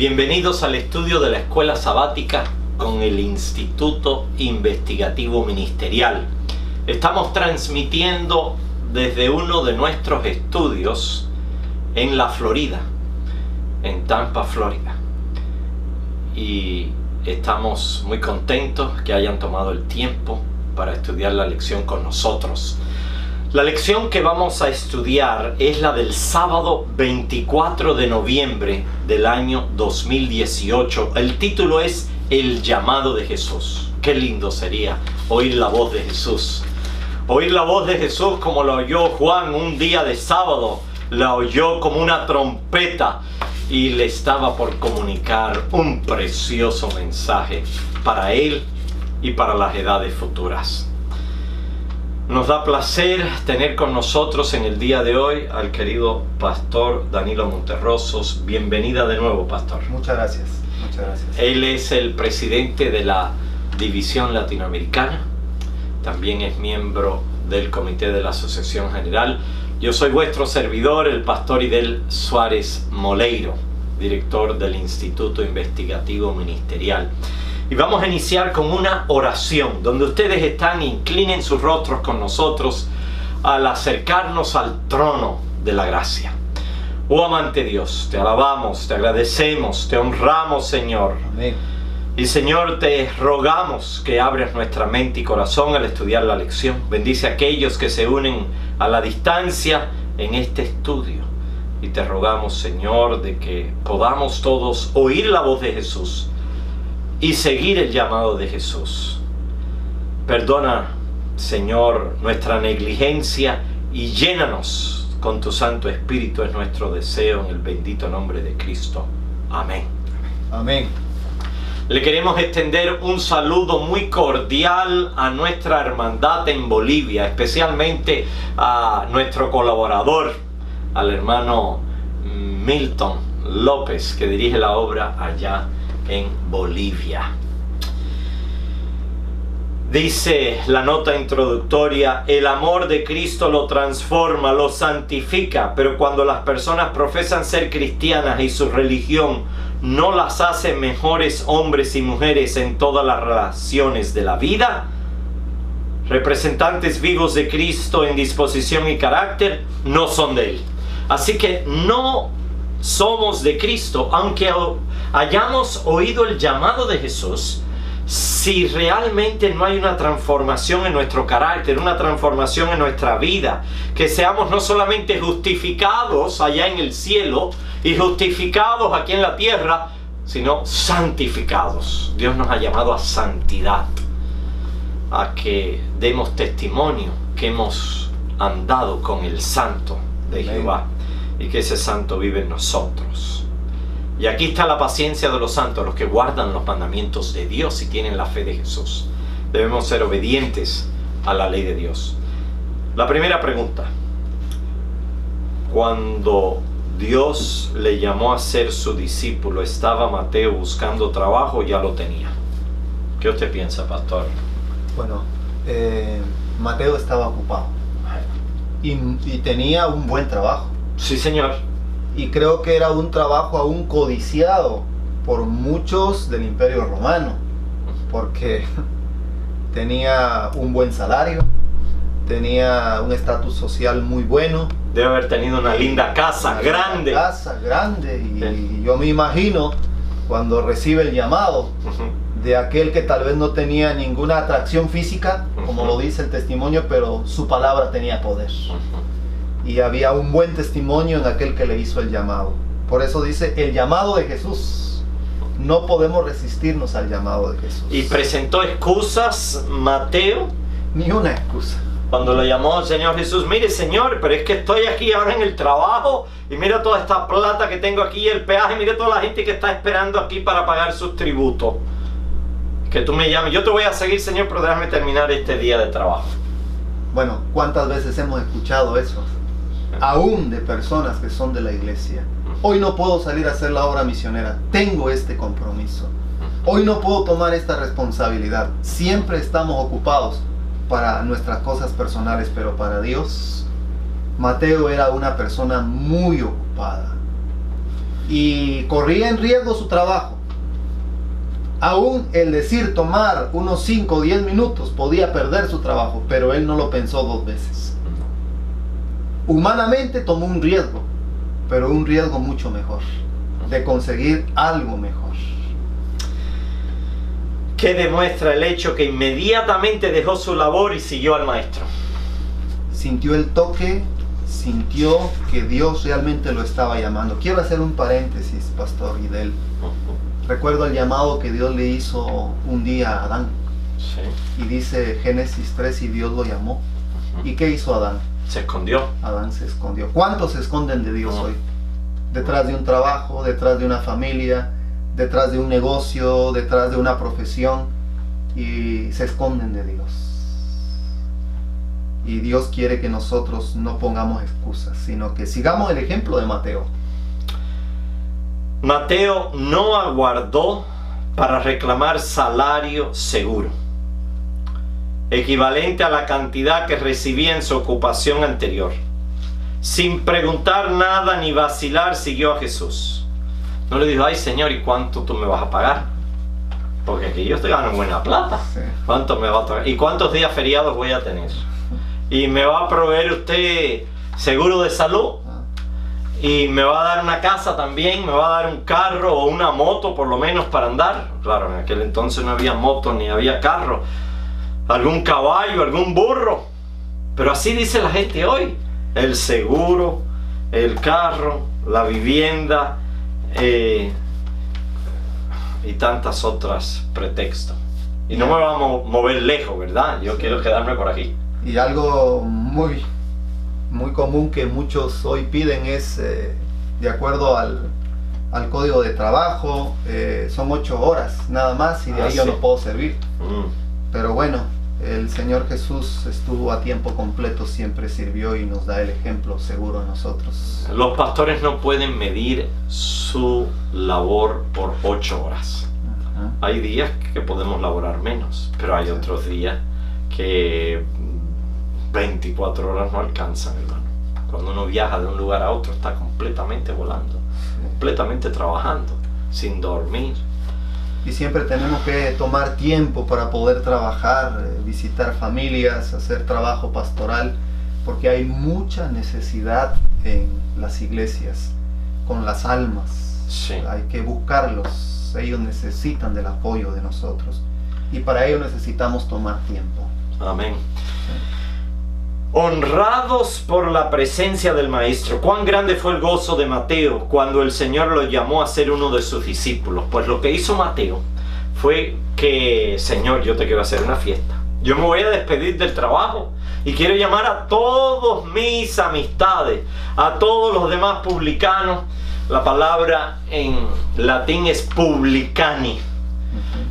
Bienvenidos al estudio de la Escuela Sabática con el Instituto Investigativo Ministerial. Estamos transmitiendo desde uno de nuestros estudios en la Florida, en Tampa, Florida. Y estamos muy contentos que hayan tomado el tiempo para estudiar la lección con nosotros. La lección que vamos a estudiar es la del sábado 24 de noviembre del año 2018. El título es El llamado de Jesús. Qué lindo sería oír la voz de Jesús. Oír la voz de Jesús como la oyó Juan un día de sábado. La oyó como una trompeta y le estaba por comunicar un precioso mensaje para él y para las edades futuras. Nos da placer tener con nosotros en el día de hoy al querido pastor Danilo Monterrosos. Bienvenida de nuevo, pastor. Muchas gracias, muchas gracias. Él es el presidente de la División Latinoamericana. También es miembro del Comité de la Asociación General. Yo soy vuestro servidor, el pastor Idel Suárez Moleiro, director del Instituto Investigativo Ministerial. Y vamos a iniciar con una oración, donde ustedes están, inclinen sus rostros con nosotros al acercarnos al trono de la gracia. Oh amante Dios, te alabamos, te agradecemos, te honramos, Señor. Amén. Y Señor, te rogamos que abres nuestra mente y corazón al estudiar la lección. Bendice a aquellos que se unen a la distancia en este estudio. Y te rogamos, Señor, de que podamos todos oír la voz de Jesús y seguir el llamado de Jesús. Perdona, Señor, nuestra negligencia y llénanos con tu Santo Espíritu, es nuestro deseo, en el bendito nombre de Cristo. Amén. Amén. Le queremos extender un saludo muy cordial a nuestra hermandad en Bolivia, especialmente a nuestro colaborador, al hermano Milton López, que dirige la obra allá en Bolivia. Dice la nota introductoria: el amor de Cristo lo transforma, lo santifica, pero cuando las personas profesan ser cristianas y su religión no las hace mejores hombres y mujeres en todas las relaciones de la vida, representantes vivos de Cristo en disposición y carácter, no son de Él. Así que no somos de Cristo, aunque hayamos oído el llamado de Jesús. Si realmente no hay una transformación en nuestro carácter, una transformación en nuestra vida, que seamos no solamente justificados allá en el cielo y justificados aquí en la tierra, sino santificados. Dios nos ha llamado a santidad, a que demos testimonio que hemos andado con el Santo de Jehová y que ese Santo vive en nosotros. Y aquí está la paciencia de los santos, los que guardan los mandamientos de Dios y tienen la fe de Jesús. Debemos ser obedientes a la ley de Dios. La primera pregunta: cuando Dios le llamó a ser su discípulo, ¿estaba Mateo buscando trabajo o ya lo tenía? ¿Qué usted piensa, pastor? Bueno, Mateo estaba ocupado y tenía un buen trabajo. Sí, señor. Y creo que era un trabajo aún codiciado por muchos del Imperio Romano, porque tenía un buen salario, tenía un estatus social muy bueno. Debe haber tenido una linda casa, grande. Una casa grande, y yo me imagino cuando recibe el llamado de aquel que tal vez no tenía ninguna atracción física, como lo dice el testimonio, pero su palabra tenía poder. Y había un buen testimonio en aquel que le hizo el llamado. Por eso dice el llamado de Jesús. No podemos resistirnos al llamado de Jesús. ¿Y presentó excusas Mateo? Ni una excusa. Cuando lo llamó el Señor Jesús: mire, Señor, pero es que estoy aquí ahora en el trabajo y mira toda esta plata que tengo aquí, el peaje, mire toda la gente que está esperando aquí para pagar sus tributos. Que tú me llames, yo te voy a seguir, Señor, pero déjame terminar este día de trabajo. Bueno, ¿cuántas veces hemos escuchado eso? Aún de personas que son de la iglesia. Hoy no puedo salir a hacer la obra misionera, tengo este compromiso. Hoy no puedo tomar esta responsabilidad. Siempre estamos ocupados para nuestras cosas personales, pero para Dios, Mateo era una persona muy ocupada. y corría en riesgo su trabajo. Aún el decir tomar unos 5 o 10 minutos podía perder su trabajo, pero él no lo pensó 2 veces. Humanamente tomó un riesgo, pero un riesgo mucho mejor, de conseguir algo mejor. ¿Qué demuestra el hecho que inmediatamente dejó su labor y siguió al maestro? Sintió el toque, sintió que Dios realmente lo estaba llamando. Quiero hacer un paréntesis, Pastor Guidel. Recuerdo el llamado que Dios le hizo un día a Adán. Sí. Y dice Génesis 3, y Dios lo llamó. ¿Y qué hizo Adán? Se escondió. Adán se escondió. ¿Cuántos se esconden de Dios hoy? Detrás de un trabajo, detrás de una familia, detrás de un negocio, detrás de una profesión, y se esconden de Dios. Y Dios quiere que nosotros no pongamos excusas, sino que sigamos el ejemplo de Mateo. Mateo no aguardó para reclamar salario seguro, equivalente a la cantidad que recibía en su ocupación anterior. Sin preguntar nada ni vacilar, siguió a Jesús. No le dijo: ay Señor, ¿y cuánto tú me vas a pagar? Porque aquí yo estoy ganando buena plata. Sí. ¿Cuánto me va a pagar? ¿Y cuántos días feriados voy a tener? ¿Y me va a proveer usted seguro de salud? ¿Y me va a dar una casa también? ¿Me va a dar un carro o una moto por lo menos para andar? Claro, en aquel entonces no había moto ni había carro. Algún caballo, algún burro. Pero así dice la gente hoy. El seguro, el carro, la vivienda y tantas otras pretextos. Y no me vamos a mover lejos, ¿verdad? Yo quiero quedarme por aquí. Y algo muy común que muchos hoy piden es, de acuerdo al código de trabajo, son 8 horas nada más, y de ahí yo no puedo servir. Pero bueno, el Señor Jesús estuvo a tiempo completo, siempre sirvió y nos da el ejemplo seguro a nosotros. Los pastores no pueden medir su labor por 8 horas. Hay días que podemos laborar menos, pero hay otros días que 24 horas no alcanzan, hermano. Cuando uno viaja de un lugar a otro está completamente volando, completamente trabajando, sin dormir. Y siempre tenemos que tomar tiempo para poder trabajar, visitar familias, hacer trabajo pastoral, porque hay mucha necesidad en las iglesias, con las almas. Sí. Hay que buscarlos, ellos necesitan del apoyo de nosotros, y para ello necesitamos tomar tiempo. Amén. Sí. Honrados por la presencia del Maestro. Cuán grande fue el gozo de Mateo cuando el Señor lo llamó a ser uno de sus discípulos. Pues lo que hizo Mateo fue que: Señor, yo te quiero hacer una fiesta. Yo me voy a despedir del trabajo y quiero llamar a todos mis amistades, a todos los demás publicanos. La palabra en latín es publicani.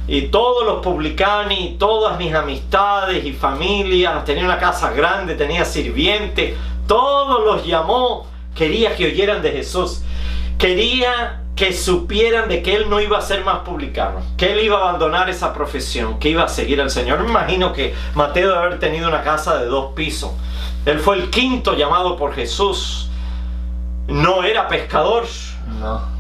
Y todos los publicani, todas mis amistades y familias, tenía una casa grande, tenía sirvientes, todos los llamó. Quería que oyeran de Jesús, quería que supieran de que él no iba a ser más publicano, que él iba a abandonar esa profesión, que iba a seguir al Señor. Me imagino que Mateo debe haber tenido una casa de 2 pisos. Él fue el 5º llamado por Jesús. No era pescador. No.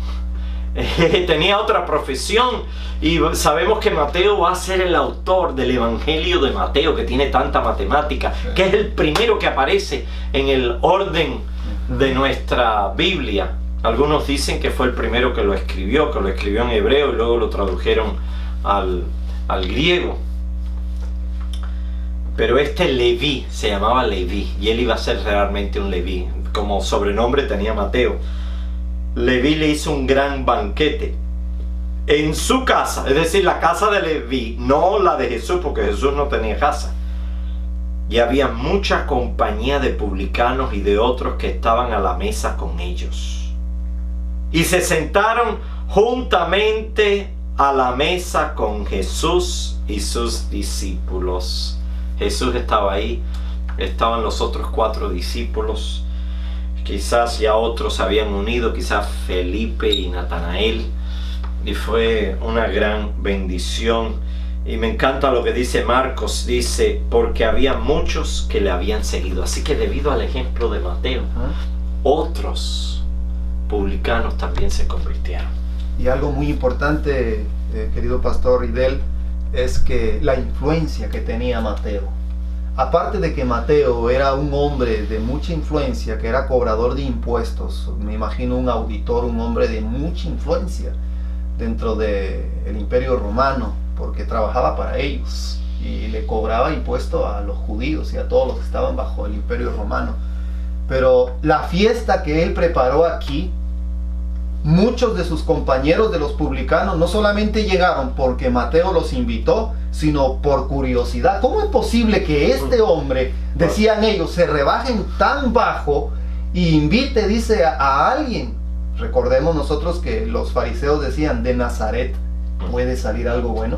Tenía otra profesión, y sabemos que Mateo va a ser el autor del Evangelio de Mateo, que tiene tanta matemática, que es el primero que aparece en el orden de nuestra Biblia. Algunos dicen que fue el primero que lo escribió en hebreo y luego lo tradujeron al griego. Pero este Leví se llamaba Leví, y él iba a ser realmente un Leví. Como sobrenombre tenía Mateo. Leví le hizo un gran banquete en su casa, es decir, la casa de Leví, no la de Jesús, porque Jesús no tenía casa. Y había mucha compañía de publicanos y de otros que estaban a la mesa con ellos. Y se sentaron juntamente a la mesa con Jesús y sus discípulos. Jesús estaba ahí, estaban los otros 4 discípulos. Quizás ya otros se habían unido, quizás Felipe y Natanael, y fue una gran bendición. Y me encanta lo que dice Marcos, dice: porque había muchos que le habían seguido. Así que debido al ejemplo de Mateo, otros publicanos también se convirtieron. Y algo muy importante, querido pastor Ridel, es que la influencia que tenía Mateo. Aparte de que Mateo era un hombre de mucha influencia, que era cobrador de impuestos, me imagino un auditor, un hombre de mucha influencia dentro del imperio romano, porque trabajaba para ellos y le cobraba impuesto a los judíos y a todos los que estaban bajo el imperio romano. Pero la fiesta que él preparó aquí, muchos de sus compañeros de los publicanos no solamente llegaron porque Mateo los invitó, sino por curiosidad. ¿Cómo es posible que este hombre, decían ellos, se rebajen tan bajo y invite, dice, a alguien? Recordemos nosotros que los fariseos decían, de Nazaret puede salir algo bueno,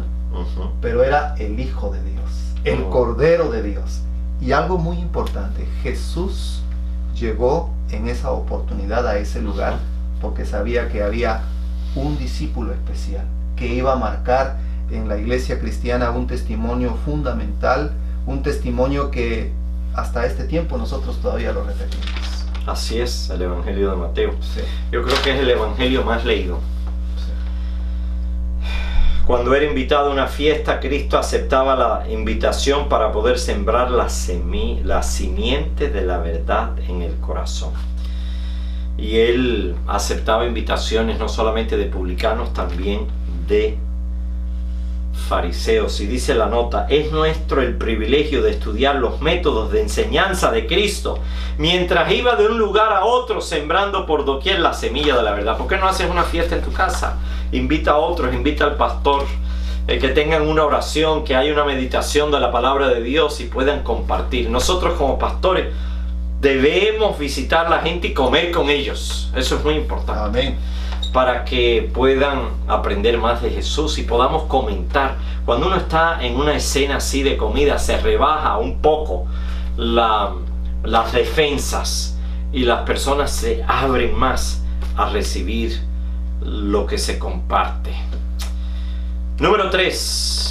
pero era el Hijo de Dios, el Cordero de Dios. Y algo muy importante, Jesús llegó en esa oportunidad a ese lugar porque sabía que había un discípulo especial que iba a marcar en la iglesia cristiana un testimonio fundamental, un testimonio que hasta este tiempo nosotros todavía lo repetimos. Así es, el Evangelio de Mateo. Sí. Yo creo que es el Evangelio más leído. Sí. Cuando era invitado a una fiesta, Cristo aceptaba la invitación para poder sembrar la simiente de la verdad en el corazón. Y él aceptaba invitaciones no solamente de publicanos, también de fariseos. Y dice la nota, es nuestro el privilegio de estudiar los métodos de enseñanza de Cristo mientras iba de un lugar a otro sembrando por doquier la semilla de la verdad. ¿Por qué no haces una fiesta en tu casa? Invita a otros, invita al pastor, que tengan una oración, que haya una meditación de la palabra de Dios y puedan compartir. Nosotros como pastores debemos visitar a la gente y comer con ellos. Eso es muy importante. Amén. Para que puedan aprender más de Jesús y podamos comentar. Cuando uno está en una escena así de comida, se rebaja un poco las defensas y las personas se abren más a recibir lo que se comparte. Número 3.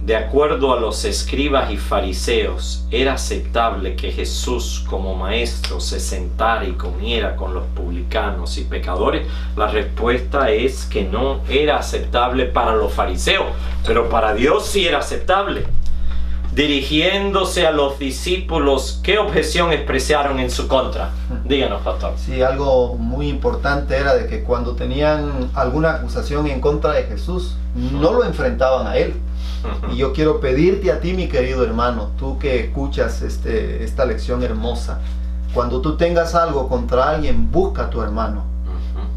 De acuerdo a los escribas y fariseos, ¿era aceptable que Jesús como maestro se sentara y comiera con los publicanos y pecadores? La respuesta es que no era aceptable para los fariseos, pero para Dios sí era aceptable. Dirigiéndose a los discípulos, ¿qué objeción expresaron en su contra? Díganos, pastor. Sí, algo muy importante era de que cuando tenían alguna acusación en contra de Jesús, no lo enfrentaban a él. Y yo quiero pedirte a ti, mi querido hermano, tú que escuchas esta lección hermosa, cuando tú tengas algo contra alguien, busca a tu hermano.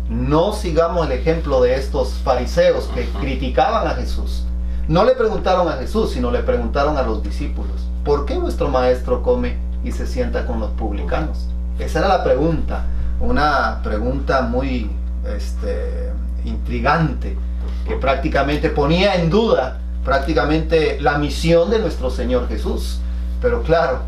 No sigamos el ejemplo de estos fariseos que criticaban a Jesús. No le preguntaron a Jesús, sino le preguntaron a los discípulos, ¿por qué vuestro maestro come y se sienta con los publicanos? Esa era la pregunta, una pregunta muy intrigante, que prácticamente ponía en duda prácticamente la misión de nuestro Señor Jesús. Pero claro,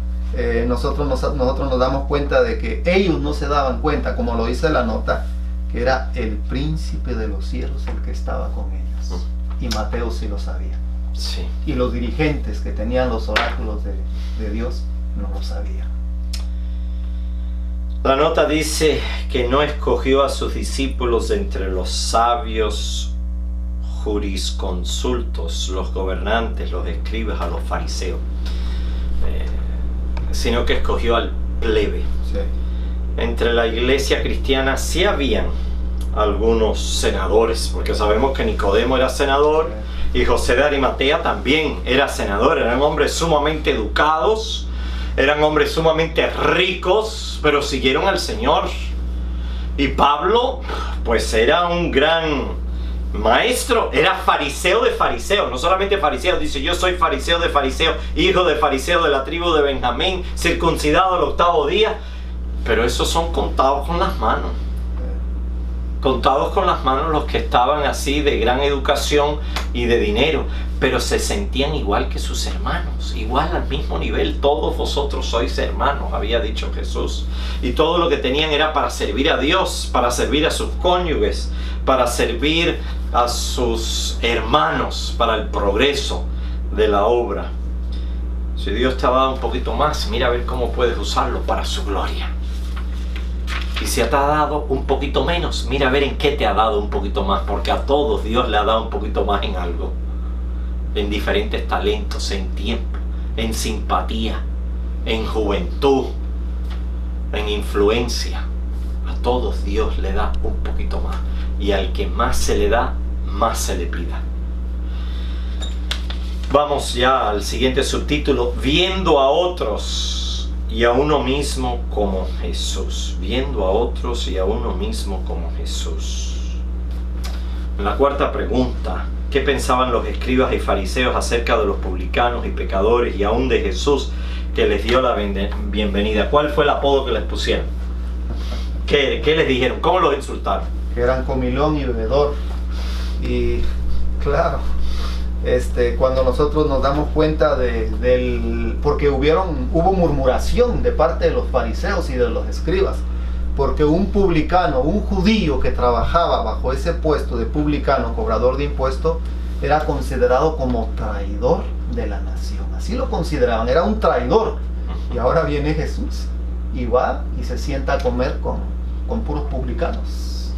nosotros nos damos cuenta de que ellos no se daban cuenta, como lo dice la nota, que era el príncipe de los cielos el que estaba con ellos. Y Mateo sí lo sabía. Sí. Y los dirigentes que tenían los oráculos de Dios no lo sabían. La nota dice que no escogió a sus discípulos entre los sabios jurisconsultos, los gobernantes, los escribas, a los fariseos, sino que escogió al plebe. Sí. Entre la iglesia cristiana sí habían algunos senadores, porque sabemos que Nicodemo era senador y José de Arimatea también era senador. Eran hombres sumamente educados, eran hombres sumamente ricos, pero siguieron al Señor. Y Pablo, pues era un gran maestro, era fariseo de fariseos, no solamente fariseo, dice yo soy fariseo de fariseos, hijo de fariseo de la tribu de Benjamín, circuncidado al 8º día, pero esos son contados con las manos. Contados con las manos los que estaban así de gran educación y de dinero, pero se sentían igual que sus hermanos, igual al mismo nivel. Todos vosotros sois hermanos, había dicho Jesús, y todo lo que tenían era para servir a Dios, para servir a sus cónyuges, para servir a sus hermanos, para el progreso de la obra. Si Dios te ha dado un poquito más, mira a ver cómo puedes usarlo para su gloria. Y si te ha dado un poquito menos, mira a ver en qué te ha dado un poquito más, porque a todos Dios le ha dado un poquito más en algo. En diferentes talentos, en tiempo, en simpatía, en juventud, en influencia. A todos Dios le da un poquito más. Y al que más se le da, más se le pida. Vamos ya al siguiente subtítulo. Viendo a otros y a uno mismo como Jesús. Viendo a otros y a uno mismo como Jesús. En la cuarta pregunta, ¿qué pensaban los escribas y fariseos acerca de los publicanos y pecadores y aún de Jesús que les dio la bienvenida? ¿Cuál fue el apodo que les pusieron? ¿Qué les dijeron? ¿Cómo los insultaron? Que eran comilón y bebedor. Y claro, cuando nosotros nos damos cuenta porque hubo murmuración de parte de los fariseos y de los escribas, porque un publicano, un judío que trabajaba bajo ese puesto de publicano, cobrador de impuestos, era considerado como traidor de la nación. Así lo consideraban, era un traidor. Y ahora viene Jesús y va y se sienta a comer con puros publicanos.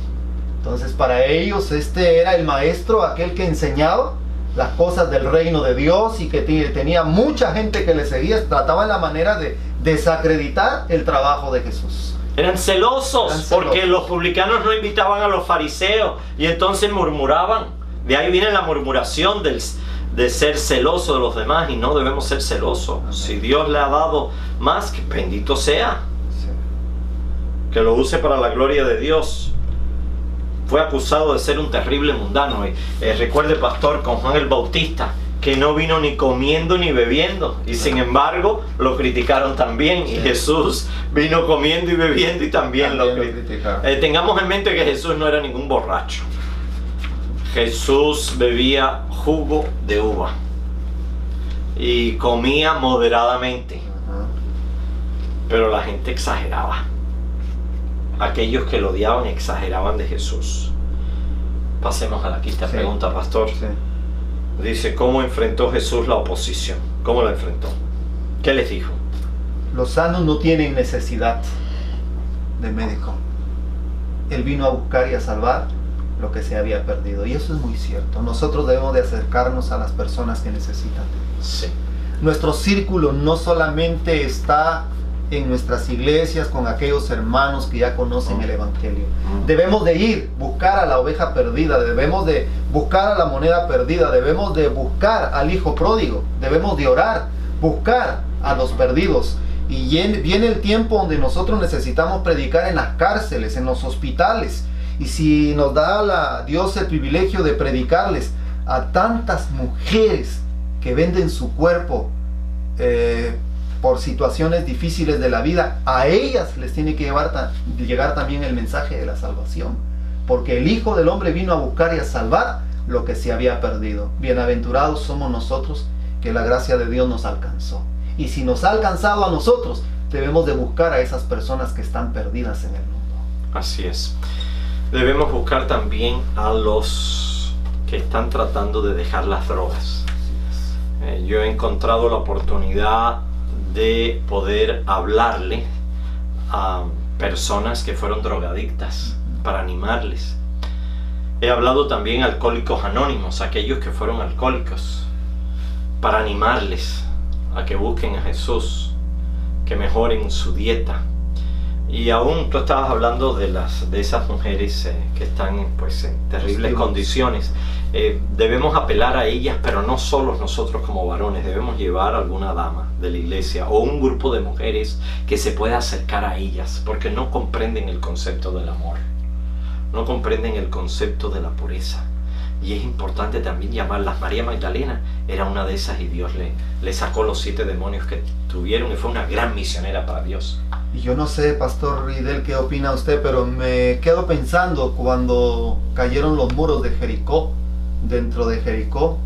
Entonces para ellos era el maestro, aquel que enseñaba las cosas del reino de Dios y que tenía mucha gente que le seguía. Trataban la manera de desacreditar el trabajo de Jesús. Eran celosos porque los publicanos no invitaban a los fariseos y entonces murmuraban. De ahí viene la murmuración de ser celoso de los demás, y no debemos ser celosos. Amén. Si Dios le ha dado más, que bendito sea. Sí. Que lo use para la gloria de Dios. Fue acusado de ser un terrible mundano. Recuerde, pastor, con Juan el Bautista, que no vino ni comiendo ni bebiendo, y sin embargo lo criticaron también. Sí. Y Jesús vino comiendo y bebiendo y también lo criticaron. Tengamos en mente que Jesús no era ningún borracho. Jesús bebía jugo de uva y comía moderadamente, pero la gente exageraba. Aquellos que lo odiaban exageraban de Jesús. Pasemos a la quinta pregunta, pastor. Sí. Dice, ¿cómo enfrentó Jesús la oposición? ¿Cómo la enfrentó? ¿Qué les dijo? Los sanos no tienen necesidad de médico. Él vino a buscar y a salvar lo que se había perdido. Y eso es muy cierto. Nosotros debemos de acercarnos a las personas que necesitan de Dios. Sí. Nuestro círculo no solamente está en nuestras iglesias con aquellos hermanos que ya conocen el Evangelio. Debemos de ir, buscar a la oveja perdida, debemos de buscar a la moneda perdida, debemos de buscar al hijo pródigo, debemos de orar, buscar a los perdidos. Y viene el tiempo donde nosotros necesitamos predicar en las cárceles, en los hospitales. Y si nos da Dios el privilegio de predicarles a tantas mujeres que venden su cuerpo por situaciones difíciles de la vida, a ellas les tiene que llegar también el mensaje de la salvación. Porque el Hijo del Hombre vino a buscar y a salvar lo que se había perdido. Bienaventurados somos nosotros que la gracia de Dios nos alcanzó. Y si nos ha alcanzado a nosotros, debemos de buscar a esas personas que están perdidas en el mundo. Así es. Debemos buscar también a los que están tratando de dejar las drogas. Yo he encontrado la oportunidad de poder hablarle a personas que fueron drogadictas para animarles. He hablado también a alcohólicos anónimos, aquellos que fueron alcohólicos, para animarles a que busquen a Jesús, que mejoren su dieta. Y aún tú estabas hablando de esas mujeres que están pues en terribles condiciones. Debemos apelar a ellas, pero no solo nosotros como varones. Debemos llevar a alguna dama de la iglesia o un grupo de mujeres que se pueda acercar a ellas, porque no comprenden el concepto del amor, no comprenden el concepto de la pureza. Y es importante también llamarlas. María Magdalena era una de esas y Dios le sacó los 7 demonios que tuvieron y fue una gran misionera para Dios. Y yo no sé, Pastor Ridel, qué opina usted, pero me quedo pensando cuando cayeron los muros de Jericó. Dentro de Jericó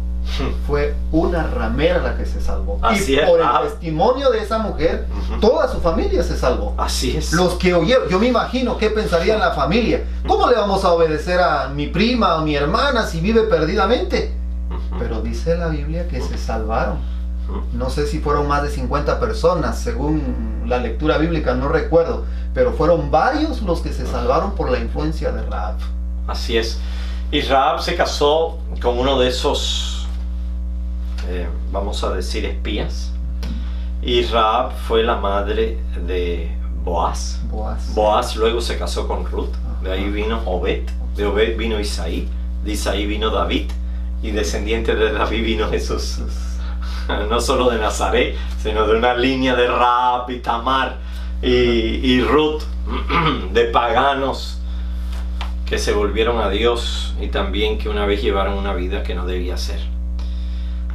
fue una ramera la que se salvó. Así y por el testimonio de esa mujer, toda su familia se salvó. Así es. Los que oyeron, yo me imagino qué pensaría la familia. ¿Cómo le vamos a obedecer a mi prima o mi hermana si vive perdidamente? Pero dice la Biblia que se salvaron. No sé si fueron más de 50 personas, según la lectura bíblica, no recuerdo, pero fueron varios los que se salvaron por la influencia de Rahab. Así es. Y Rahab se casó con uno de esos, vamos a decir, espías. Y Rahab fue la madre de Boaz. Boaz luego se casó con Ruth. De ahí vino Obed. De Obed vino Isaí. De Isaí vino David. Y descendiente de David vino Jesús. No solo de Nazaret, sino de una línea de Rahab y Tamar y Ruth, de paganos que se volvieron a Dios y también que una vez llevaron una vida que no debía ser.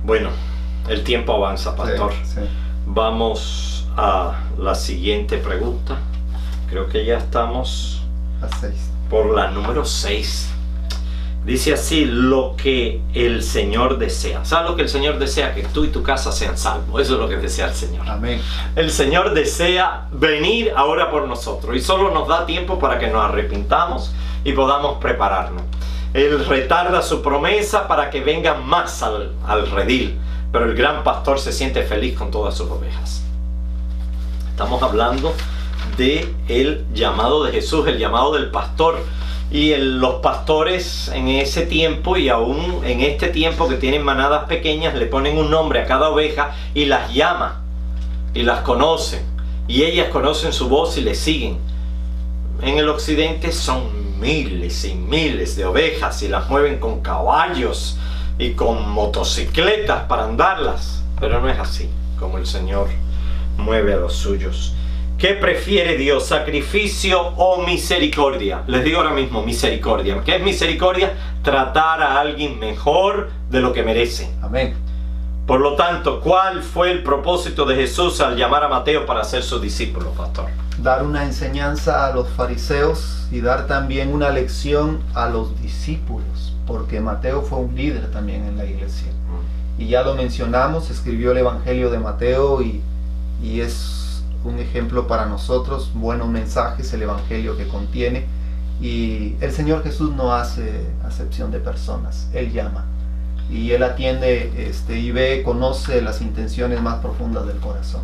Bueno, el tiempo avanza, pastor. Sí. Vamos a la siguiente pregunta. Creo que ya estamos por la número 6. Dice así: lo que el Señor desea. ¿Sabes lo que el Señor desea? Que tú y tu casa sean salvos. Eso es lo que desea el Señor. Amén. El Señor desea venir ahora por nosotros y solo nos da tiempo para que nos arrepintamos y podamos prepararnos. Él retarda su promesa para que vengan más al redil, pero el gran pastor se siente feliz con todas sus ovejas. Estamos hablando del llamado de Jesús, el llamado del pastor. Y los pastores en ese tiempo y aún en este tiempo que tienen manadas pequeñas le ponen un nombre a cada oveja y las llama y las conocen y ellas conocen su voz y le siguen. En el occidente son miles y miles de ovejas y las mueven con caballos y con motocicletas para andarlas, pero no es así como el Señor mueve a los suyos. ¿Qué prefiere Dios, sacrificio o misericordia? Les digo ahora mismo misericordia. ¿Qué es misericordia? Tratar a alguien mejor de lo que merece. Amén. Por lo tanto, ¿cuál fue el propósito de Jesús al llamar a Mateo para ser su discípulo, pastor? Dar una enseñanza a los fariseos y dar también una lección a los discípulos, porque Mateo fue un líder también en la iglesia. Y ya lo mencionamos, escribió el Evangelio de Mateo y es un ejemplo para nosotros, buenos mensajes, el Evangelio que contiene. Y el Señor Jesús no hace acepción de personas, Él llama. Y Él atiende y ve, conoce las intenciones más profundas del corazón.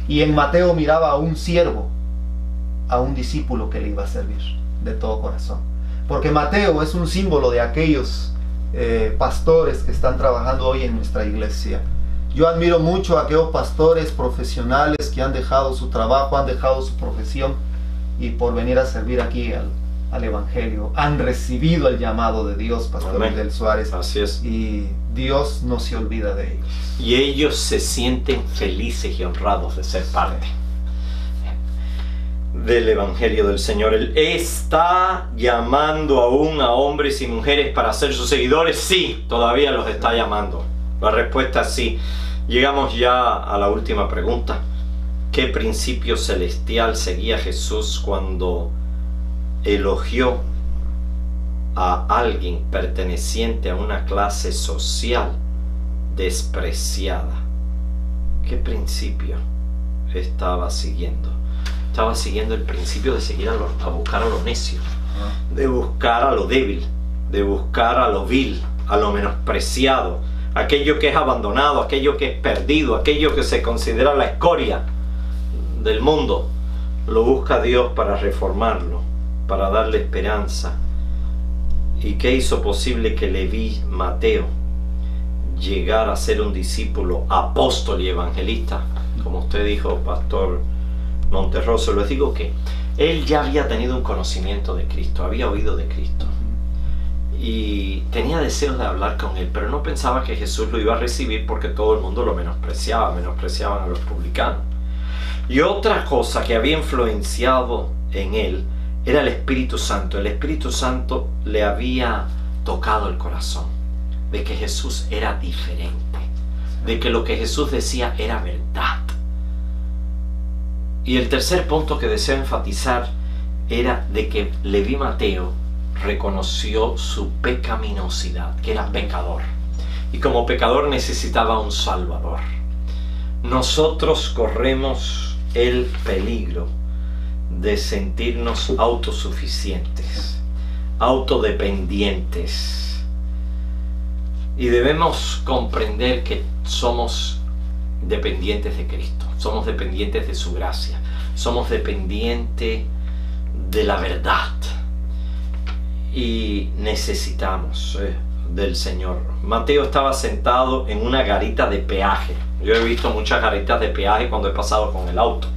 Y en Mateo miraba a un siervo, a un discípulo que le iba a servir de todo corazón. Porque Mateo es un símbolo de aquellos pastores que están trabajando hoy en nuestra iglesia. Yo admiro mucho a aquellos pastores profesionales que han dejado su trabajo, han dejado su profesión y por venir a servir aquí al Evangelio. Han recibido el llamado de Dios, Pastor Miguel Suárez. Así es. Y Dios no se olvida de ellos. Y ellos se sienten felices y honrados de ser parte del Evangelio del Señor. Él está llamando aún a hombres y mujeres para ser sus seguidores. Sí, todavía los está llamando. La respuesta es sí. Llegamos ya a la última pregunta. ¿Qué principio celestial seguía Jesús cuando elogió a alguien perteneciente a una clase social despreciada? ¿Qué principio estaba siguiendo? Estaba siguiendo el principio de seguir a buscar a lo necio, de buscar a lo débil, de buscar a lo vil, a lo menospreciado, aquello que es abandonado, aquello que es perdido, aquello que se considera la escoria del mundo. Lo busca Dios para reformarlo, para darle esperanza. ¿Y qué hizo posible que Leví Mateo llegara a ser un discípulo, apóstol y evangelista? Como usted dijo, Pastor Monterroso, les digo que él ya había tenido un conocimiento de Cristo, había oído de Cristo y tenía deseos de hablar con él, pero no pensaba que Jesús lo iba a recibir porque todo el mundo lo menospreciaba, menospreciaban a los publicanos. Y otra cosa que había influenciado en él era el Espíritu Santo. El Espíritu Santo le había tocado el corazón de que Jesús era diferente, de que lo que Jesús decía era verdad. Y el tercer punto que deseo enfatizar era de que Leví Mateo reconoció su pecaminosidad, que era pecador, y como pecador necesitaba un Salvador. Nosotros corremos el peligro de sentirnos autosuficientes, autodependientes, y debemos comprender que somos dependientes de Cristo, somos dependientes de su gracia, somos dependientes de la verdad y necesitamos del Señor. Mateo estaba sentado en una garita de peaje. Yo he visto muchas garitas de peaje cuando he pasado con el auto,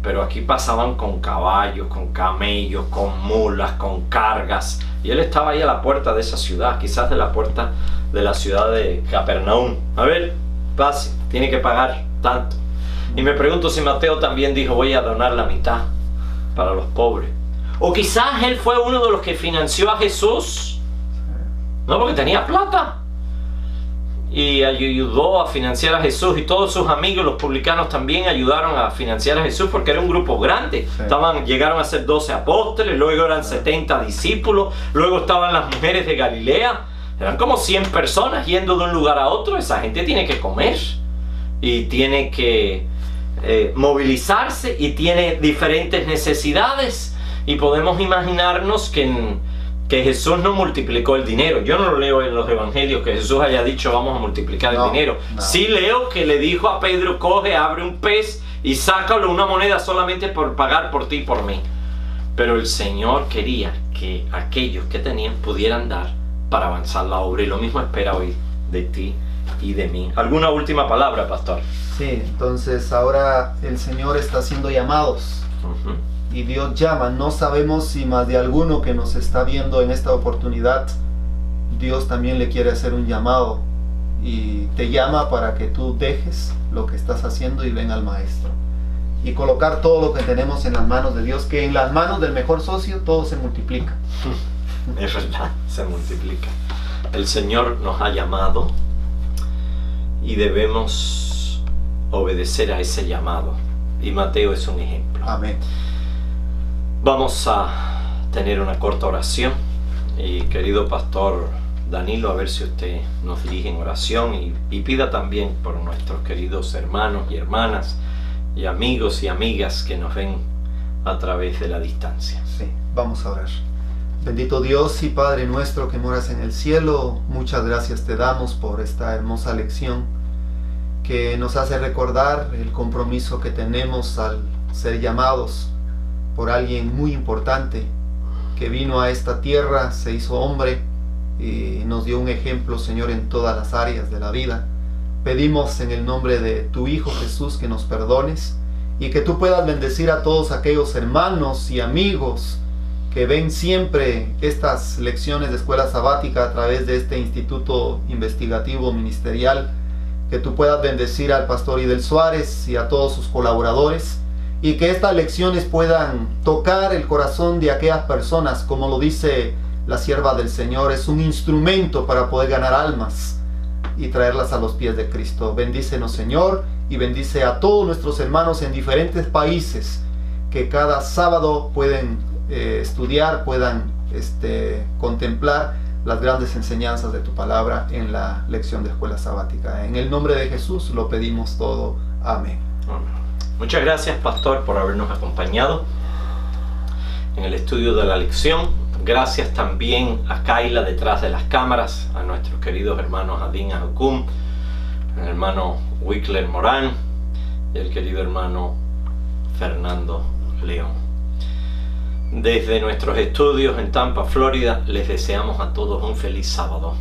pero aquí pasaban con caballos, con camellos, con mulas, con cargas, y él estaba ahí a la puerta de esa ciudad, quizás de la puerta de la ciudad de Capernaum. A ver, pase, tiene que pagar tanto. Y me pregunto si Mateo también dijo: voy a donar la mitad para los pobres. O quizás él fue uno de los que financió a Jesús, no, porque tenía plata, y ayudó a financiar a Jesús, y todos sus amigos, los publicanos, también ayudaron a financiar a Jesús, porque era un grupo grande. Sí. Llegaron a ser 12 apóstoles, luego eran 70 discípulos, luego estaban las mujeres de Galilea. Eran como 100 personas yendo de un lugar a otro. Esa gente tiene que comer y tiene que movilizarse y tiene diferentes necesidades, y podemos imaginarnos que Jesús no multiplicó el dinero. Yo no lo leo en los evangelios que Jesús haya dicho: vamos a multiplicar el dinero. No. Sí leo que le dijo a Pedro: coge, abre un pez y sácalo una moneda solamente por pagar por ti y por mí. Pero el Señor quería que aquellos que tenían pudieran dar para avanzar la obra, y lo mismo espera hoy de ti y de mí. ¿Alguna última palabra, pastor? Sí, entonces ahora el Señor está haciendo llamados. Y Dios llama. No sabemos si más de alguno que nos está viendo en esta oportunidad, Dios también le quiere hacer un llamado, y te llama para que tú dejes lo que estás haciendo y ven al Maestro, y colocar todo lo que tenemos en las manos de Dios, que en las manos del mejor socio todo se multiplica. Es verdad, se multiplica. El Señor nos ha llamado y debemos obedecer a ese llamado, y Mateo es un ejemplo. Amén. Vamos a tener una corta oración, y querido pastor Danilo, a ver si usted nos dirige en oración, y pida también por nuestros queridos hermanos y hermanas y amigos y amigas que nos ven a través de la distancia. Sí, vamos a orar. Bendito Dios y Padre nuestro que moras en el cielo, muchas gracias te damos por esta hermosa lección que nos hace recordar el compromiso que tenemos al ser llamados por alguien muy importante que vino a esta tierra, se hizo hombre y nos dio un ejemplo, Señor, en todas las áreas de la vida. Pedimos en el nombre de tu Hijo Jesús que nos perdones, y que tú puedas bendecir a todos aquellos hermanos y amigos que ven siempre estas lecciones de escuela sabática a través de este instituto investigativo ministerial, que tú puedas bendecir al pastor Idel Suárez y a todos sus colaboradores, y que estas lecciones puedan tocar el corazón de aquellas personas. Como lo dice la sierva del Señor, es un instrumento para poder ganar almas y traerlas a los pies de Cristo. Bendícenos, Señor, y bendice a todos nuestros hermanos en diferentes países, que cada sábado pueden estudiar, puedan contemplar las grandes enseñanzas de tu palabra en la lección de escuela sabática. En el nombre de Jesús lo pedimos todo. Amén. Amén. Muchas gracias, pastor, por habernos acompañado en el estudio de la lección. Gracias también a Kaila detrás de las cámaras, a nuestros queridos hermanos Adín Ajucum, el hermano Wickler Morán y el querido hermano Fernando León. Desde nuestros estudios en Tampa, Florida, les deseamos a todos un feliz sábado.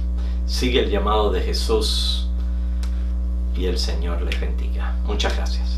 Sigue el llamado de Jesús y el Señor les bendiga. Muchas gracias.